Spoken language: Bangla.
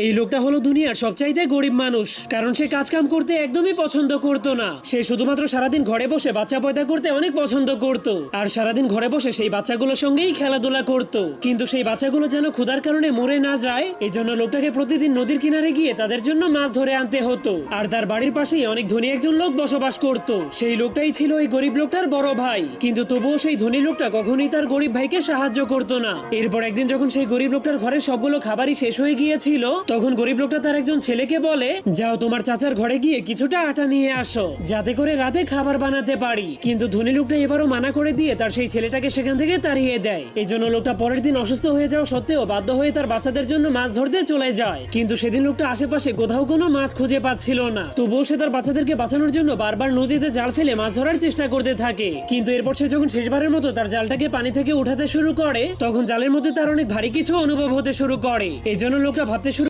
এই লোকটা হলো দুনিয়ার সবচাইতে গরিব মানুষ, কারণ সে কাজ কাম করতে একদমই পছন্দ করতো না। সে শুধুমাত্র সারাদিন ঘরে বসে বাচ্চা পয়দা করতে অনেক পছন্দ করত, আর সারাদিন ঘরে বসে সেই বাচ্চাগুলোর সঙ্গেই খেলাধুলা করত। কিন্তু সেই বাচ্চাগুলো যেন ক্ষুধার কারণে মরে না যায়, এই জন্য লোকটাকে প্রতিদিন নদীর কিনারে গিয়ে তাদের জন্য মাছ ধরে আনতে হতো। আর তার বাড়ির পাশেই অনেক ধনী একজন লোক বসবাস করত। সেই লোকটাই ছিল এই গরিব লোকটার বড় ভাই, কিন্তু তবুও সেই ধনী লোকটা কখনোই তার গরিব ভাইকে সাহায্য করতো না। এরপর একদিন যখন সেই গরিব লোকটার ঘরের সবগুলো খাবারই শেষ হয়ে গিয়েছিল, তখন গরিব লোকটা তার একজন ছেলেকে বলে, যাও তোমার চাচার ঘরে গিয়ে কিছুটা আটা নিয়ে আসো, যাতে করে রাতে খাবার বানাতে পারি। কিন্তু ধনী লোকটা এবারও মানা করে দিয়ে তার সেই ছেলেটাকে সেখান থেকে তাড়িয়ে দেয়। এই জন্য লোকটা পরের দিন অসুস্থ হয়ে যাওয়া সত্ত্বেও বাধ্য হয়ে তার বাচ্চাদের জন্য মাছ ধরতে চলে যায়। কিন্তু সেদিন লোকটা আশেপাশে কোথাও কোনো মাছ খুঁজে পাচ্ছিল না। তবুও সে তার বাচ্চাদেরকে বাঁচানোর জন্য বারবার নদীতে জাল ফেলে মাছ ধরার চেষ্টা করতে থাকে। কিন্তু এরপর সে যখন শেষবারের মতো তার জালটাকে পানি থেকে উঠাতে শুরু করে, তখন জালের মধ্যে তার অনেক ভারী কিছু অনুভব হতে শুরু করে। এই জন্য লোকটা ভাবতে শুরু